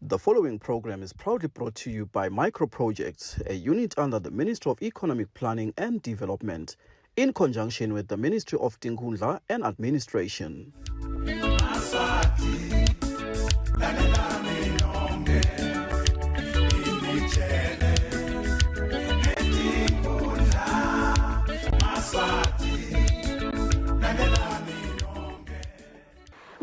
The following program is proudly brought to you by Micro Projects, a unit under the Ministry of Economic Planning and Development, in conjunction with the Ministry of Tinkhundla and Administration.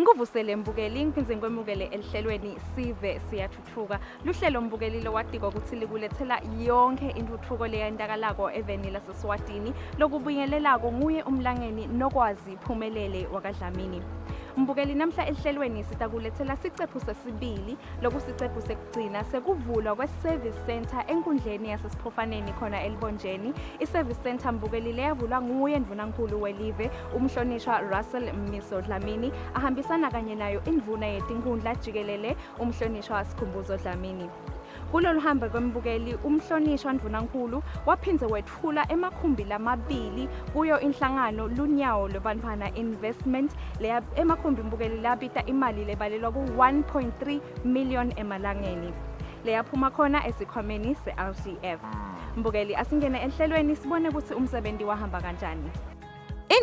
Nguvusele mbukeli ngiphinze ngemukele elihlelweni sive siyathuthuka luhlelo mbukeli lowadika ukuthi likulethela yonke intuthuko leyandakalako eveni laseSwatini lokubuyelelako nguye umlangeni nokwazi iphumelele wakadlamini. Mbukeli namhla elihlelweni sitakulethela sicephu sesibili lokusicephu sekugcina sekuvulwa kwe-service center enkundleni yasesiphofaneni khona elibonjeni. I-service center mbukeli leyavulwa nguye ndvunankulu welive umhlonishwa Russell Mmiso Dlamini ahambisana kanye nayo indvuna yetinkhundla jikelele umhlonishwa Sikhumbuzo Dlamini. Kulolu hambe kwembukeli umhlonishwa ndvunankulu waphindze wethula emakhumbi lamabili kuyo inhlangano lunyawo lobantwana investment leya emakhumbi mbukeli labita imali lebalelwa ku 1.3 million emalangeni leyaphuma khona esikhwameni se-RDF. Mbukeli asingene ehlelweni sibone ukuthi umsebenzi wahamba kanjani.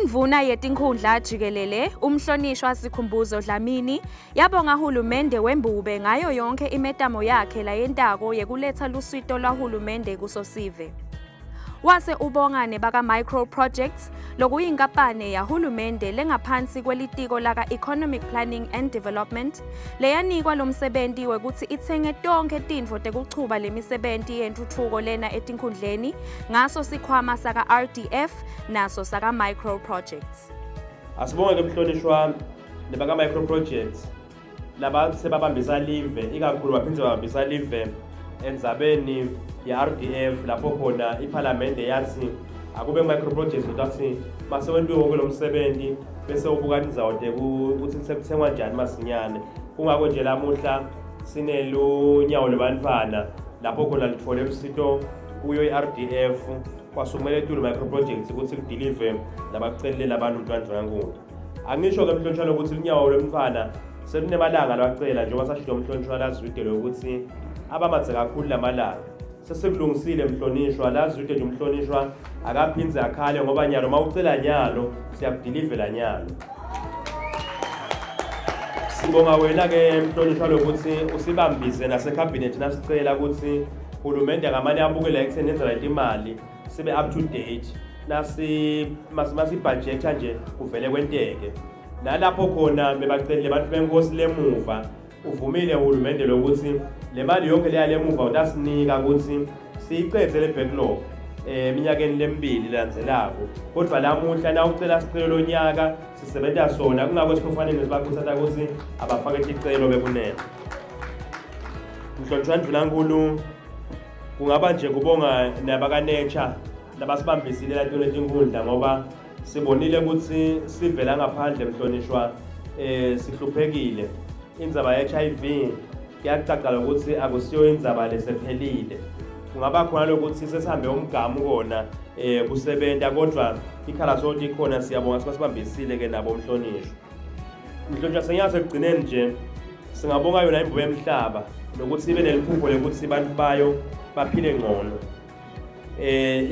Indvuna yetinkhundla jikelele umhlonishwa Sikhumbuzo Dlamini yabonga uhulumende wembube ngayo yonke imetamo yakhe layentako yekuletha lusito lwahulumende kusosive. Wase ubongane baka Micro Projects lokuyinkampani yahulumende lengaphansi kwelitiko laka Economic Planning and Development leyanikwa lomsebenzi wekuthi ithenge tonke tintfo tekuchuba lemisebenti yentuthuko lena etinkhundleni ngaso sikhwama saka RDF naso saka Micro Projects. Asibonge kumhlonishwa nebaka Micro Projects laba sebabambisa live ikakhulu baphindze babambisa live endzabeni ye-RDF lapho khona iParliament yathi akube Micro Projects ukuthi masewentiwe wonke lo msebenzi bese ubuka indzawo ukuthi sekuthengwa njani masinyane. Kungako nje lamuhla sinelunyawo lebantfwana lapho khona lithole usito kuyo iRDF kwasumele tulo Micro Projects ukuthi kudeliver labakucelela abantu ndvanankulu. Angisho ke mhlonishwa ukuthi lunyawo lwemntfwana selinemalanga labacela njengoba sashiyo umhlonishwa lazwide ukuthi abamatse kakhulu lamalanga sesekulungisile mhlonishwa lazwide nje umhlonishwa akaphindze akhale ngoba nyalo mawucela nyalo siyakudilivela nyalo. Sibonga wena ke mhlonishwa lokuthi usibambise nase cabinet nasicela ukuthi uhulumende ngamane abukele ekseni enza imali sibe up to date masi budget nje kuvele kwenteke nalapho khona bebacelile abantu benkosi lemuva uvumile uhulumende lokuthi le mali yonke leya lemuva utasinika ukuthi siyiqedze le backlog eminyakeni lemibili landzelako. Kodwa lamuhla na ucela sicelo lonyaka sisebenza sona kungakho sifanele sibakhuthaza ukuthi abafake isicelo bekunene. Mhlonishwa ndvunankulu kungaba nje kubonga nabaka nature labasibambisile lato letinkhundla ngoba sibonile ukuthi sivela ngaphandle mhlonishwa sihluphekile. Indzaba ye-HIV kuyacaca ukuthi akusiyo indzaba lesephelile. Kungaba khona lokuthi sesihambe umgamu kona kusebenta kodwa ikhala sonke ikhona siyabonga sibambisile ke nabo mhlonishwa. Mhlonishwa senyase kugcineni nje singabonga yona imvume emhlaba lokuthi ibe neliphupho lokuthi abantu bayo baphile ngcono.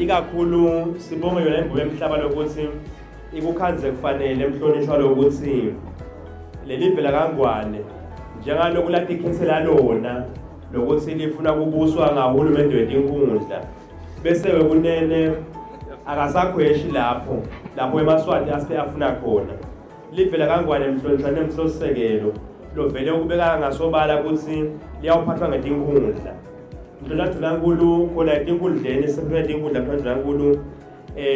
Ikakhulu sibonga yona imvume emhlaba lokuthi ikukhanze kufanele mhlonishwa lokuthi lelive la kaNgwane njengaloku lathi ikhethela lona lokuthi lifuna kubuswa ngahulumende wetinkhundla bese kunene akasakhweshi lapho emaswati asite afuna khona live la kaNgwane mhlonishwa nemhlosekelo lovele ukubeka ngasobala ukuthi liyawuphathwa ngetinkhundla. Ndlolankulu khona etinkhundleni sephethe tinkhundla ndlolankulu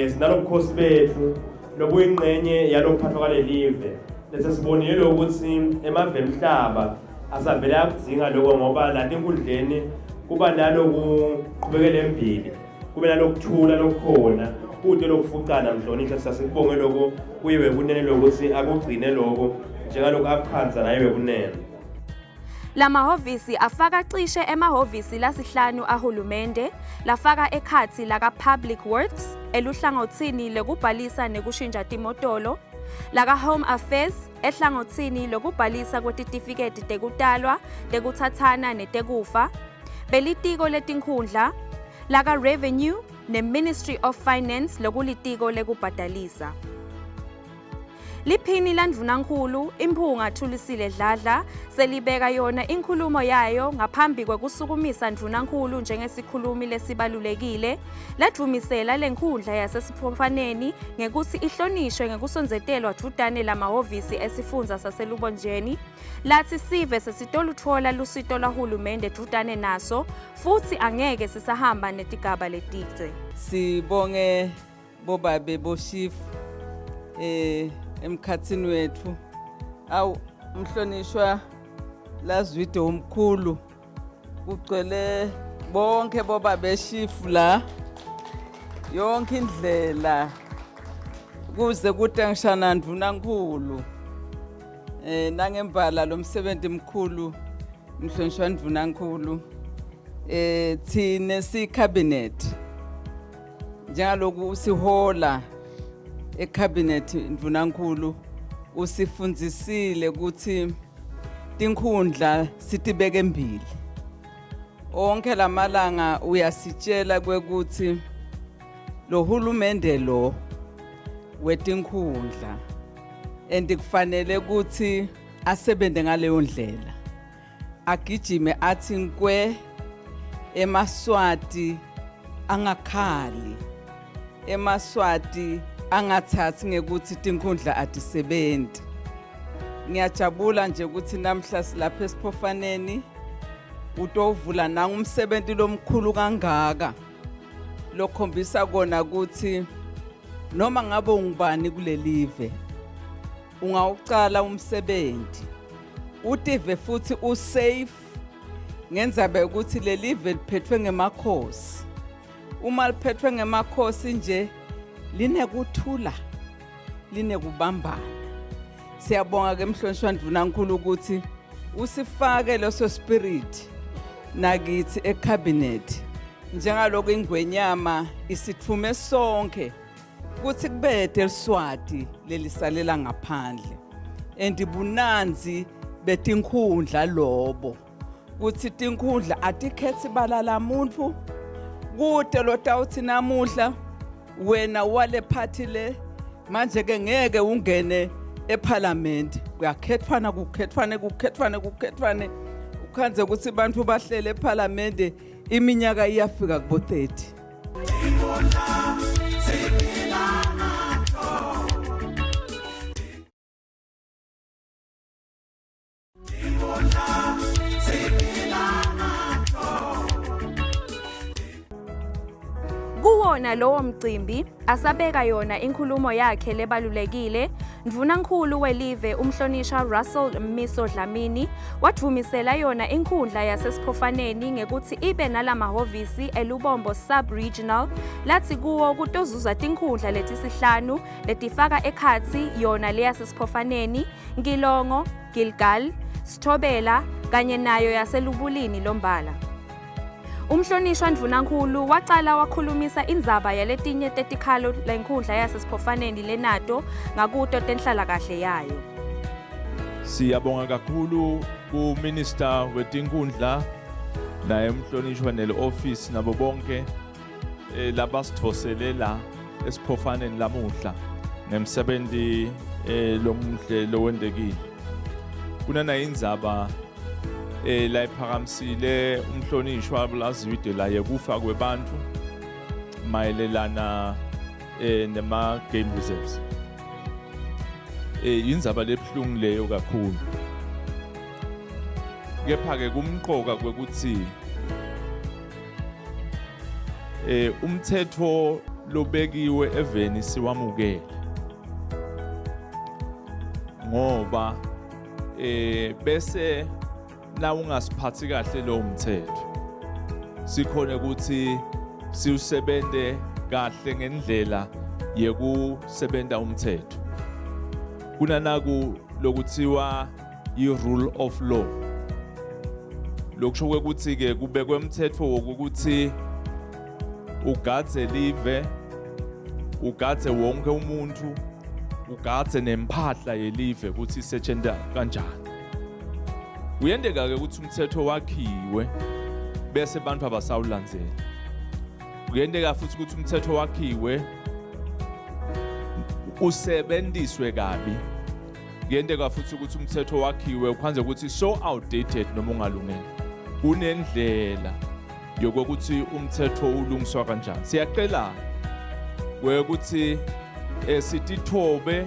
sinalobukhosi bethu lobuyingqenye yalophathwa kwale live. Lese sibonile ukuthi emave emhlaba asavela akudzinga lokho ngoba la tinkhundleni kuba naloku qhubekela embili kube nalokuthula lokukhona kude lokufucana mhlonishwa sasibonge lokho kuyiwe kunene lokuthi akugcine lokho njengaloku akukhanza nayiwe kunene. Lamahhovisi afaka cishe emahhovisi lasihlanu ahulumende lafaka ekhathi laka Public Works eluhlangothini lekubhalisa nekushintsha timotolo laka Home Affairs ehlangothini lokubhalisa kwetitifiketi tekutalwa, tekutsatsana netekufa, belitiko letinkhundla, laka Revenue ne-Ministry of Finance lokulitiko lekubhadalisa. Liphini landvunankhulu Imphunga Thulisile Dladla selibeka yona inkhulumo yayo ngaphambi kwekusukumisa ndvunankhulu njengesikhulumi lesibalulekile, ladvumisela lenkhundla yasesiphofaneni ngekutsi ihlonishwe ngekusonzetelwa dvutane lamahhovisi esifundza saseLubonjeni, latsi sive sesitolutfola lusito lwahulumende dvutane naso, futsi angeke sisahamba netigaba letidze. Sibonge bobabe boshifu emkhatsini wethu awu umhlonishwa Lazwide omkhulu kugcwele bonke boba beshifu la yonke indlela kuze kuthi angishana ndvunankulu nangembala lo msebenzi mkhulu umhlonishwa ndvunankulu thine si cabinet njengaloku sihola ecabinet ndvunankulu usifundzisile ukuthi tinkhundla sitibeke embili. Onke lamalanga uyasitshela kwekuthi lo hulumende lo wetinkhundla kufanele ukuthi asebente ngaleyo ndlela. Agijime athi nkwe emaswati angakhali. Emaswati angathathi ngekuthi tinkhundla atisebenzi. Ngiyajabula nje ukuthi namhla silapha esiphofaneni utovula nangumsebenzi lomkhulu kangaka lokhombisa kona ukuthi noma ngabe ungubani kulelive ungawucala umsebenzi utive futhi usafe ngenzabe ukuthi lelive liphethwe ngemakhosi. Uma liphethwe ngemakhosi nje linekuthula linekubambana. Siyabonga ke mhlonishwa ndvunankulu ukuthi usifake leso spirit nakithi ecabinet njengaloko ingwenyama isithume sonke ukuthi kubede eliswati lelisalela ngaphandle endibunanzi betinkhundla lobo ukuthi tinkhundla atikhethi balala muntu kude lotawuthi namuhla wena wale party le manje ke ngeke ungene eParliament kuyakhethwana ukhanze ukuthi abantu bahlele eParliament iminyaka iyafika kubo 30. Kuwona lowo mcimbi asabeka yona inkhulumo yakhe lebalulekile, ndvunankhulu welive umhlonishwa Russell Mmiso Dlamini wadvumisela yona inkhundla yasesiphofaneni ngekuthi ibe nalamahhovisi eLubombo Sub-Regional lathi kuwo kutozuza tinkhundla letisihlanu letifaka ekhatsi yona leyasesiphofaneni, Ngilongo, Gilgal, Sithobela kanye nayo yaselubulini lombala. Umhlonishwa ndvunankhulu wacala wakhulumisa indzaba yaletinye tetikhalo lenkhundla yasesiphofaneni lenato ngakuto tenhlalakahle yayo. Siyabonga kakhulu kuMinister wetinkhundla naye umhlonishwa nele-office nabo bonke labasitfoselela esiphofaneni lamuhla nemsebenzi lomuhle lowendekile. Kunana indzaba la iphakamisile umhlonishwa Lazwide la yekufa kwebantu mayelelana nema game reserves. Indzaba lebuhlungu leyo kakhulu. Kepha ke kumqoka kwekuthi umthetho lobekiwe eveni siwamukele. Ngoba bese na ungasiphathi kahle lo mthetho sikhona ukuthi siusebente kahle ngendlela yekusebenta umthetho. Kunanaku lokuthiwa i-rule of law. Lokusho ukuthi ke kubekwe umthetho wokuthi ugadze live, ugadze wonke umuntu, ugadze nempahla yelive ukuthi isetshenziswa kanjani. Uyendeka ke ukuthi umthetho wakhiwe bese abantu abasawulandzela. Uyendeka futhi ukuthi umthetho wakhiwe usebenziswe kabi. Uyendeka futhi ukuthi umthetho wakhiwe ukhanze ukuthi so outdated noma ungalungile. Kunendlela yokuthi umthetho ulungiswa kanjani. Siyaqela ukuthi sitithobe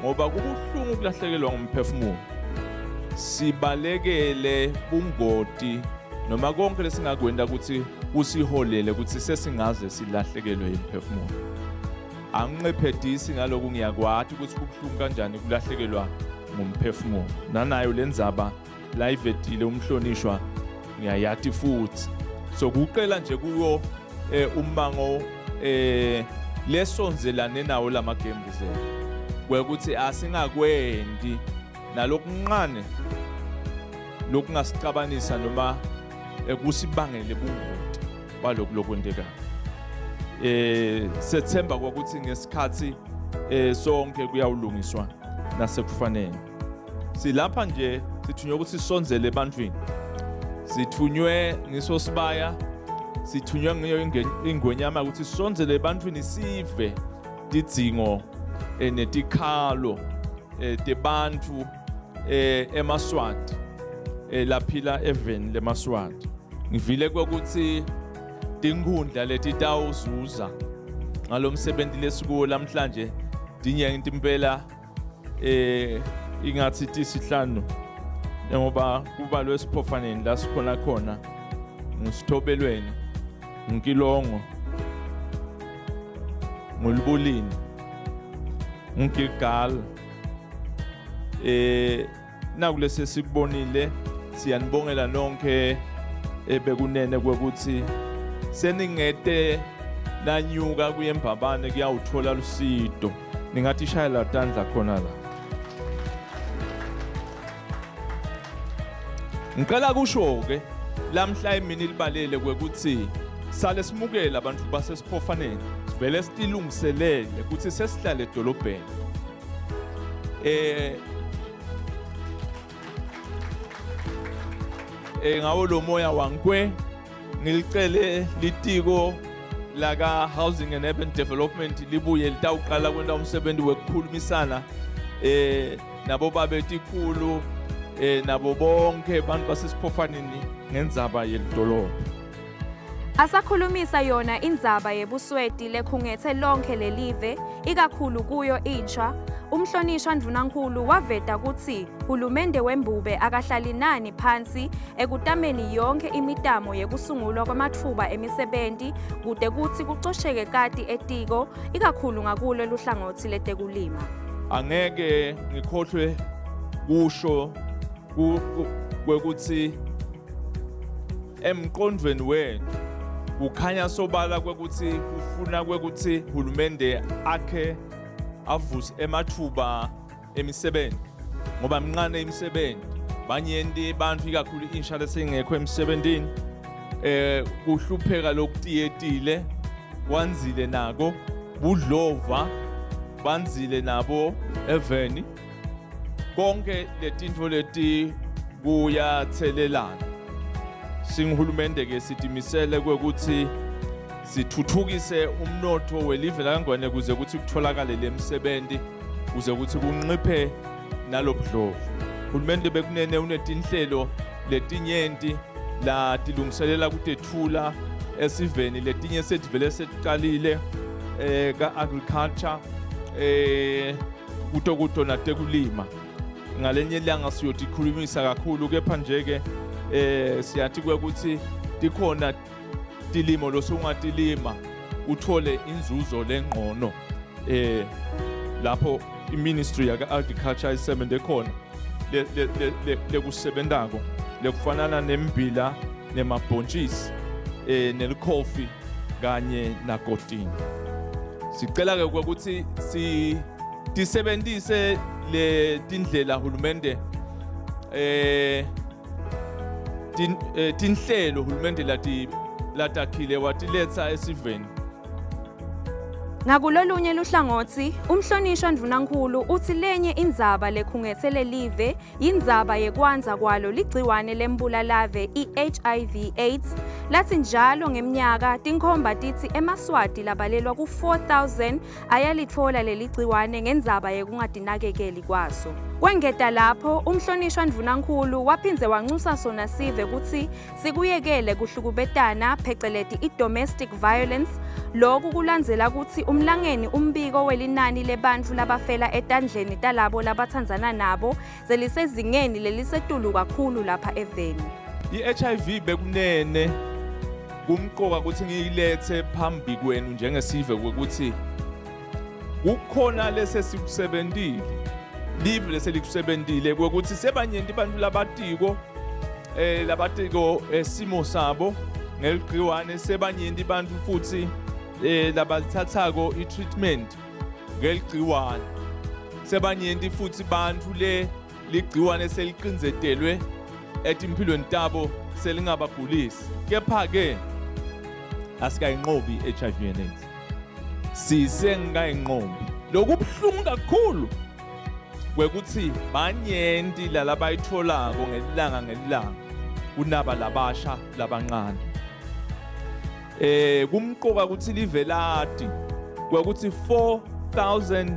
ngoba kubuhlungu ukulahlekelwa ngumphefumulo. Sibalekele bungoti noma konke lesingakwenda ukuthi usiholele ukuthi sesingaze silahlekelwe imphefumulo. Angiqephedisi ngaloko ngiyakwathi ukuthi kubuhlungu kanjani kulahlekelwa ngumphefumulo. Nanayo lenzaba live etile umhlonishwa ngiyayathi futhi. So kuqela nje kuyo umbango lesonzelane nawo lamagembuzela. Kwekuthi asingakwendi nalokunqane lokungasicabanisa noma kusibangele bungoti balokho lokwendeka. Sethemba ukuthi ngesikhathi sonke kuyawulungiswa nasekufanele. Silapha nje sithunywe ukuthi sisonzele ebantwini. Sithunywe ngisosibaya, sithunywe ngengonyama ukuthi sisonzele ebantwini sive tidzingo netikhalo tebantu eMaswati laphila eveni leMaswati. Ngivile ukuthi tinkhundla letitawuzuza ngalomsebenzi lesikuwo namhlanje dinye impela ingathi tisihlanu ngoba kubalwe esiphofaneni la sikhona khona ngusithobelweni ngikilongo ngulibulini ngigigala nakulese sikubonile siyanibongela nonke bekunene kwekuthi seningete nanyuka kuyembabane kuyawuthola lusido ningathi shayela tandla khona la. Ngicela kusho ke lamhla emini libalele kwekuthi sale simukela abantu basesiphofaneni sivele sitilungiselele ukuthi sesihlale edolobheni. Ngawo lo moya wankwe ngilicele litiko laka Housing and Urban Development libuye litawuqala kwenda umsebenzi wekukhulumisana nabo babetikhulu nabo bonke abantu basesiphofaneni ngendzaba yelidolobha. Asakhulumisa yona indzaba yebusweti lekhungethe lonke lelive ikakhulu kuyo intsha. Umhlonishwa Ndvunankhulu waveta ukuthi hulumende wembube akahlali nani phansi ekutameni yonke imitamo yekusungulwa kwamathuba emisebenti kude kuthi kucosheke kati etiko ikakhulu ngakulo luhlangothi letekulima. Angeke ngikhohlwe kusho kwekuthi emqondweni wethu kukhanya sobala kwekuthi kufuna kwekuthi hulumende akhe avuse emathuba emisebenzi ngoba mncane imisebenzi banyenti abantu ikakhulu insha lesengekho emsebentini kuhlupheka lokutiyetile kwanzile nako budlova banzile nabo eveni konke letintfo leti kuyathelelana. Singihulumende ke sitimisele kwekuthi sithuthukise umnotho welive lakangwane kuze kuthi kutholakale lemsebenzi kuze kuthi kunqiphe nalobudlovu. Uhulumende bekunene unetinhlelo letinyenti la tilungiselela kutethula esiveni letinye setivele setiqalile ka agriculture kuto natekulima. Ngalenye ilanga siyotikhulumisa kakhulu kepha nje ke siyathi kwekuthi tikhona tilimo losungatilima uthole inzuzo lengqono lapho iministry yaka agriculture isebenze khona lekusebentako lekufanana nembila nemabhontshisi nelikhofi kanye nakotini. Sicela ke ukuthi tisebenzise le tindlela hulumende tinhlelo hulumende latakhile watiletha esiveni Ngakulolunye luhlangothi, umhlonishwa Ndvunankhulu uthi lenye indzaba lekhungetse lelive yindzaba yekwanza kwalo ligciwane lembulalave i-HIV/AIDS lathi njalo ngeminyaka tinkhomba tithi emaswati labalelwa ku-4,000 ayalitfola leli gciwane ngendzaba yekungatinakekeli kwaso. Kwengeta lapho, umhlonishwa Ndvunankhulu waphindze wanxusa sona sive kutsi sikuyekele kuhlukubetana pheceleti i-domestic violence, loku kulandzela kutsi umlangeni umbiko welinani lebantfu labafela etandleni talabo labatsandzana nabo selisezingeni lelisetulu kakhulu lapha eveni. I-HIV bekunene kumqoka ukuthi ngiyilethe phambi kwenu njengesive ukuthi kukhona lesesikusebentile live leselikusebentile ukuthi sebanyenti abantu labatiko simo sabo ngeligciwane sebanyenti abantu futhi labathathako i-treatment ngeligciwane sebanyenti futhi bantu ligciwane seliqinzetelwe etimpilweni tabo selingabagulisi kepha-ke asikayinqobi i-HIV and AIDS sisengayinqobi lokubuhlungu kakhulu kwekuthi banyenti lalabayitholako ngelilanga kunaba labasha labancane kumqoka ukuthi livelati kwekuthi 4,000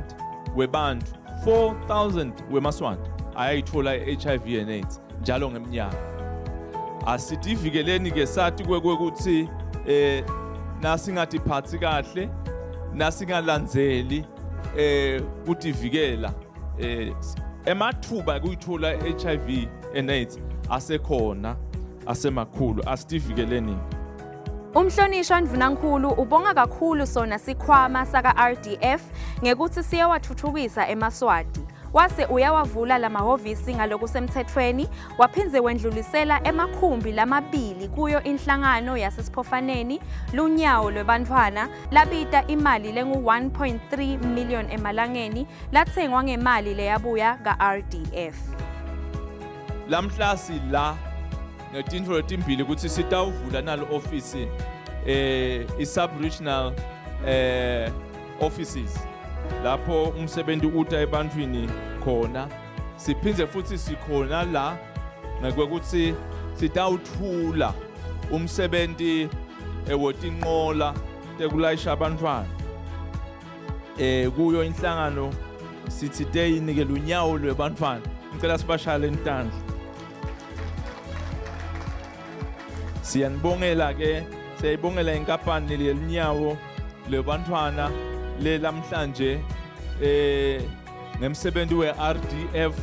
webantu 4,000 wemaswati ayayithola i-HIV and AIDS njalo ngeminyaka. Asitivikeleni ke sathi kwekuthi nasingatiphatsi kahle nasingalandzeli kutivikela emathuba kuyithola i-HIV and AIDS asekhona asemakhulu asitivikeleni. Umhlonishwa Ndvunankhulu ubonga kakhulu sona sikhwama saka-RDF ngekuthi siyawathuthukisa emaswati. Wase uyawavula lamahhovisi ngalokusemthethweni waphindze wendlulisela emakhumbi lamabili kuyo inhlangano yasesiphofaneni lunyawo lwebantfwana labita imali lengu-1.3 million emalangeni lathengwa ngemali leyabuya ka-RDF. Lamhla sila ngetintfo letimbili ukuthi sitawuvula nalo office i-sub-regional offices lapho umsebenzi uta ebantwini khona siphindze futhi sikhona la ngokuthi sitawuthula umsebenzi wotinqola tekulayisha abantwana kuyo inhlangano sithi deyinike lunyawo lwebantwana ngicela sibashale intandla. Siyanibongela ke siyayibongela inkampani lelinyawo lebantwana lamhlanje ngemsebenzi we-RDF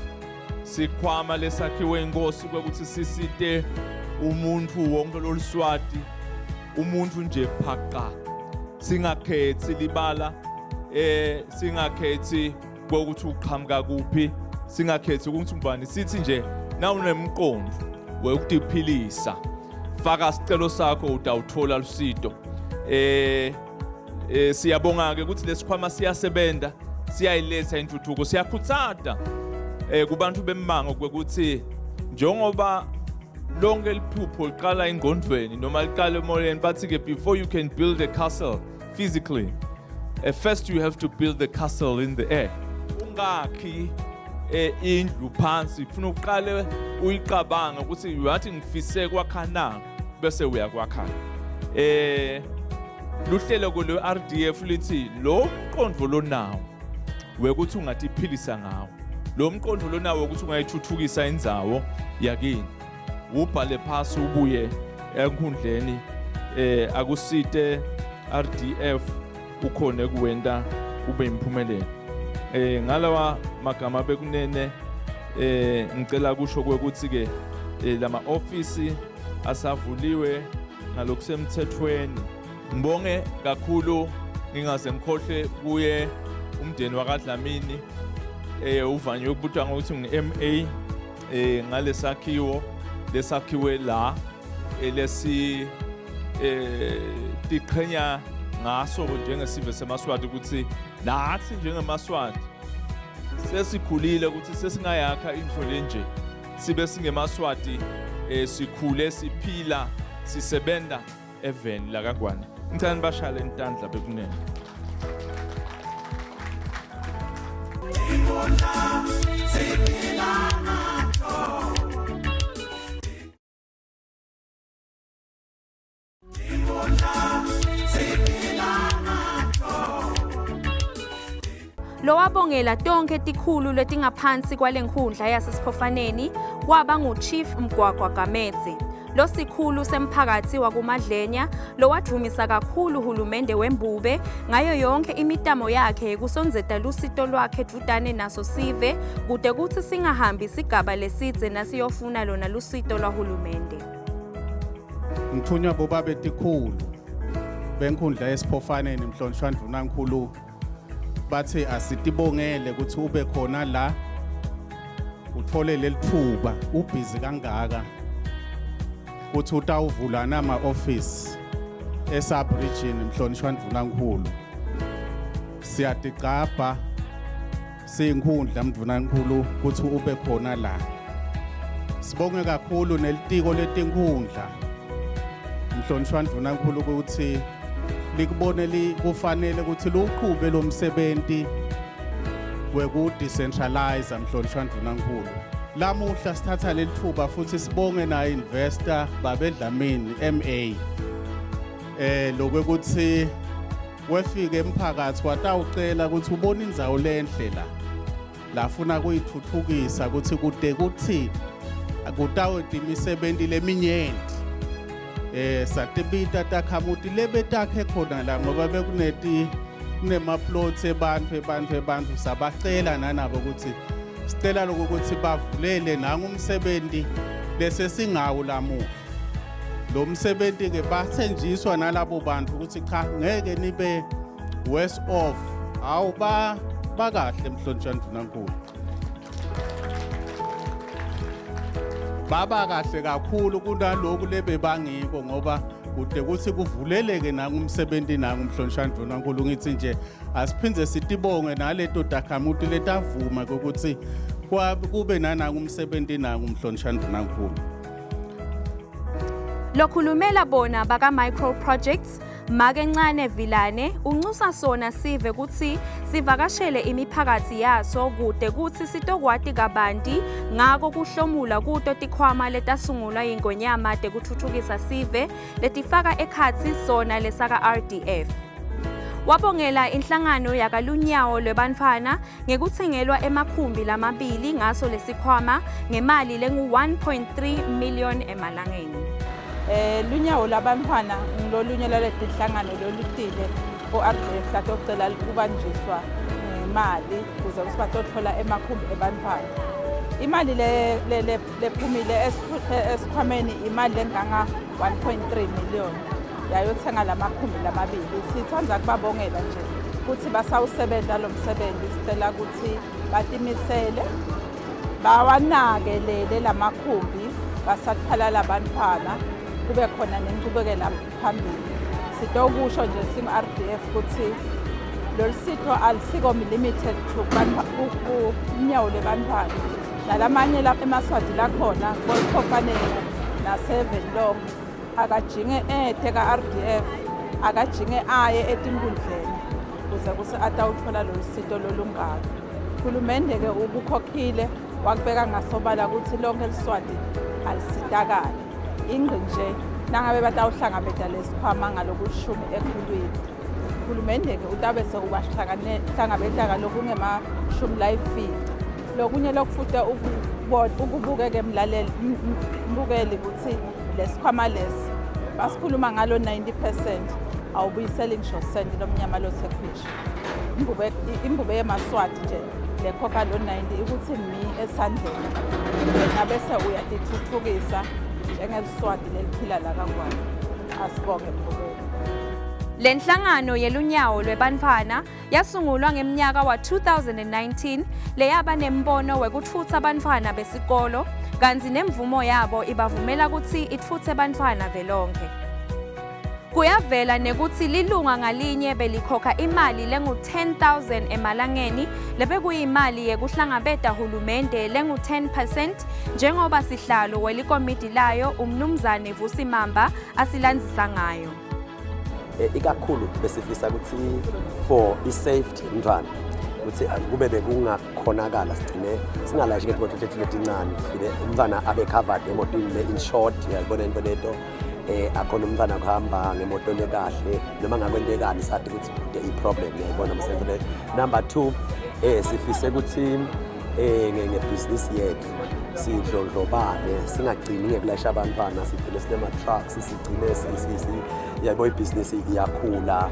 sikhwama lesakhiwe inkosi ukuthi sisite umuntu wonke loluswati umuntu nje phaqa singakhethi libala singakhethi ukuthi uqhamuka kuphi singakhethi ukuthi ubani sithi nje nawunemqondo wekudiphilisa faka sicelo sakho utawuthola lusito. Siyabonga ke ukuthi lesikhwama siyasebenza siyayiletha intuthuko siyakhutsata kubantu bemmango kwekuthi njengoba lonke liphupho liqala engqondweni noma liqala emoyeni bathi ke before you can build a castle physically first you have to build the castle in the air. Ungakhi indlu phansi ufuna uqale uyiqabanga ukuthi uyathi ngifise kwakhana bese uyakwakha. Luhlelo kule RDF lithi lo mqondo lonawo wekuthi ungatiphilisa ngawo lo mqondo lonawo ukuthi ungayithuthukisa indzawo yakini ubhale phasi ubuye enkhundleni akusite RDF ukhona kuwenta ube imphumelelo. Ngalawa magama bekunene ngicela kusho kwekuthi ke lama office asavuliwe ngalokusemthethweni. Ngibonge kakhulu ngingaze ngikhohle kuye umndeni wakaDlamini uvanywe ukubutwa ngokuthi ngi-MA ngalesakhiwo lesakhiwe la lesi tiqhenya ngaso njengesive semaswati ukuthi nathi njengemaswati sesikhulile ukuthi sesingayakha into lenje sibe singemaswati sikhule siphila sisebenta eveni la kaNgwane. Ngicela nibashale intandla bekunene. Lowabongela tonke tikhulu letingaphansi kwalenkhundla yasesiphofaneni kwaba nguChief Mgwagwa Gametse. Lo sikhulu semphakathi wakuMadlenya lowadumisa kakhulu uhulumende weMbube ngayo yonke imitamo yakhe yekusonzeta lusito lwakhe dudane naso sive kude kuthi singahambi sigaba lesidze nasiyofuna lona lusito lwahulumende. Ngithunywa bobabe tikhulu benkhundla yesiphofaneni Mhlonishwa Ndvunankhulu bathi asitibongele ukuthi ube khona la uthole lelithuba ubhizi kangaka ukuthi utawuvula nama office eSub Region Mhlonishwa Ndvunankhulu. Siyatigcabha siyinkhundla Mndvunankhulu ukuthi ube khona la. Sibonge kakhulu nelitiko letinkhundla Mhlonishwa Ndvunankhulu ukuthi likubone kufanele ukuthi luqhube lo msebenzi weku-decentralize Mhlonishwa Ndvunankhulu. Lamuhla sithatha lelithuba futhi sibonge na investor Babedlamini MA lokuthi wefike emphakathi watawucela ukuthi ubone indzawo lenhle la afuna kuyithuthukisa ukuthi kude kuthi akutawuthi imisebenzi leminyenti satibita takhamuti lebetakhe khona la ngoba kunema-plots ebantfu sabacela nanabo ukuthi sicela lokuthi bavulele nangumsebenzi lesesingawo lamuhla. Lo msebenzi ke bathenjiswa nalabo bantu ukuthi cha ngeke nibe worse off awu bakahle Mhlonishwa Ndvunankhulu. Baba kahle kakhulu kunalokhu lebebangiko ngoba kude kuthi kuvuleleke nangumsebenzi nangumhlonishwa Ndvunankhulu. Ngithi nje asiphindze sitibonge naleto takhamuti letavuma ukuthi kube nanangumsebenzi nangumhlonishwa Ndvunankhulu. Lokhulumela bona baka Micro Projects Makencane Vilane uncusa sona sive kuthi sivakashele imiphakathi yaso kude kuthi sitokwati kabanti ngako kuhlomula kuto tikhwama letasungulwa yingonyama tekuthuthukisa sive letifaka ekhatsi sona lesaka RDF. Wabongela inhlangano yakalunyawo lwebantfwana ngekutsengelwa emakhumbi lamabili ngaso lesikhwama ngemali lengu 1.3 million emalangeni. Lunyawo labantwana ngilolunye laletinhlangano lolutile o-RDF latocela ukubanjiswa ngemali kuze sibatothola emakhumbi ebantwana. Imali lephumile esikhwameni imali enganga 1.3 million yayothenga lamakhumbi lamabili. Sithanda kubabongela nje ukuthi basawusebenza lo msebenzi sicela ukuthi batimisele bawanakelele lamakhumbi basakhala labantwana kube khona nenqubekela phambili. Sitokusho nje sim-RDF ukuthi lolu sitho alisiko limited to unyawo lebantwana nalamanye lapha eMaswati lakhona kofanele na7 akajinge eteka RDF akajinge aye etinkundleni kuze kuse atawuthola lolu sitho lolungaka. Uhulumende ke ukukhokhile wakubeka ngasobala ukuthi lonke eliswati alisitakala ingqi nje nangabe batawuhlangabeza lesikhwama ngalokushumi ekhulwini. Uhulumende ke utabese ubahlanganabeza lokungema-10 live feed. Lokunye lokufuta ukubuke ke mlaleli mbukeli ukuthi lesikhwama lesi basikhuluma ngalo 90% awubuyiseli ngisho senti lomnyama losekhwishi. Imbube yeMaswati nje lekhokha lo 90 ukuthi mi esandleni nabese uyatithuthukisa njengeliswati leliphila la kangwane. Asibonge mbukeli. Lenhlangano yelunyawo lwebantfwana yasungulwa ngemnyaka wa 2019 leyaba nembono wekuthutsa bantfwana besikolo kanti nemvumo yabo ibavumela ukuthi ithutse bantfwana velonke. Kuyavela nekuthi lilunga ngalinye belikhokha imali lengu 10,000 emalangeni lebekuyimali yekuhlangabeta hulumende lengu 10% njengoba sihlalo welikomiti layo umnumzane Vusimamba asilandzisa ngayo. Ikakhulu besifisa ukuthi for i-safety mntwana ukuthi kube bekungakhonakala sigcine singalayishike imoto etincane file umntwana abe covered emotweni le-insured yayibona into lento akhona umntwana kuhamba ngemoto lekahle noma ngakwentekani sathi ukuthi i-problem yayibona msenze. Number 2 sifise ukuthi ngebhizinisi yethu sidlondlobane singagcini ngekulayisha abantwana siphile sinema-trucks sigcine yabo ibhizinisi iyakhula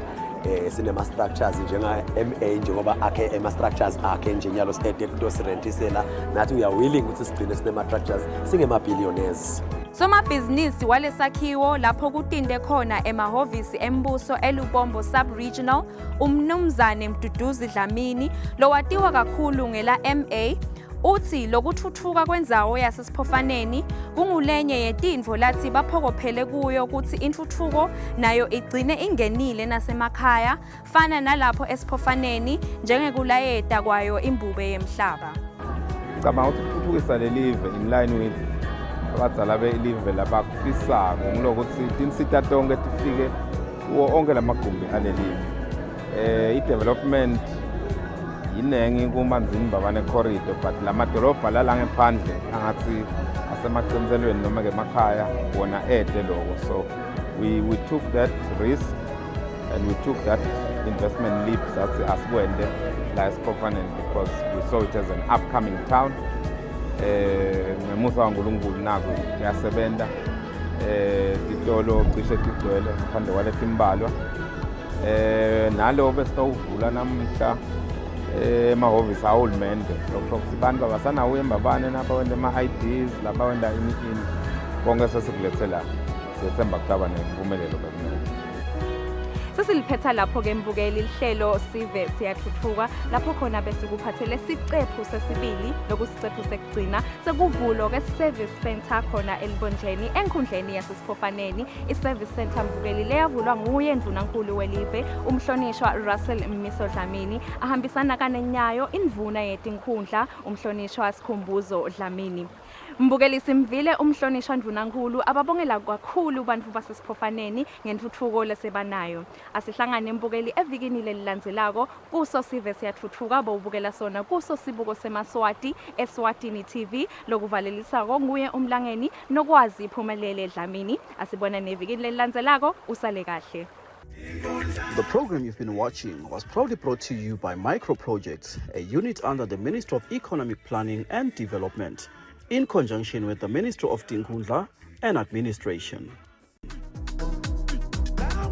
sinema-structures njenga-MA njengoba akhe ema-structures akhe njenyalo sitete kutosirentisela nathi we are willing ukuthi sigcine sinema-structures singema-billionaires. Somabhizinisi walesakhiwo lapho kutinde khona emahhovisi embuso eLubombo Sub-Regional umnumzane Mduduzi Dlamini lowatiwa kakhulu ngela MA uthi lokuthuthuka kwenzawo yasesiphofaneni kungulenye yetindvo lathi baphokophele kuyo ukuthi intuthuko nayo igcine ingenile nasemakhaya fana nalapho esiphofaneni njengekulayeta kwayo imbube yemhlaba. Ngicabanga ukuthi ukuthuthukisa lelive in line with abadzala belive labakufisako ngilokuthi tinsita tonke tifike kuwo onke lamagumbi alelive. I-development yinengi kumanzini babane corridor but lamadolobha lalangephandle angathi asemaqiniselweni noma ngemakhaya wona ede lokho. So we took that risk and we took that investment leap sathi asikwende la eSiphofaneni because we saw it as an upcoming town. Ngemusa kaNkulunkulu naku kuyasebenza titolo cishe tigcwele ngaphandle kwale timbalwa nalo besitawuvula namhla emahhovisi ahulumende lokuthi abantu abasanawo embabane napa wenda ama-IDs lapha wenda imikini konke sesikulethela sethemba kutaba nempumelelo kakumele. Sesiliphetha lapho-ke mbukeli lihlelo sive siyathuthuka lapho khona besikuphathele sicephu sesibili lokusicephu sekugcina sekuvulo-ke service center khona eLibonjeni enkhundleni yasesiphofaneni. I-service center mbukeli leyavulwa nguye Ndlunankulu welive umhlonishwa Russell Mmiso Dlamini ahambisana kanenyayo indvuna yetinkhundla umhlonishwa Sikhumbuzo Dlamini. Mbukeli simvile umhlonishwa Ndlunankulu ababongela kakhulu bantfu basesiphofaneni ngentuthuko lesebanayo. Asihlangane mbukeli evikini lelilandzelako kuso sive siyathuthuka bowubukela sona kuso sibuko semaswati eSwatini TV lokuvalelisako nguye umlangeni nokwazi iphumelele Dlamini. Asibona nevikini lelilandzelako usale kahle. The program you've been watching was proudly brought to you by Micro Projects, a unit under the Ministry of Economic Planning and Development, in conjunction with the Ministry of Tinkhundla and Administration. Now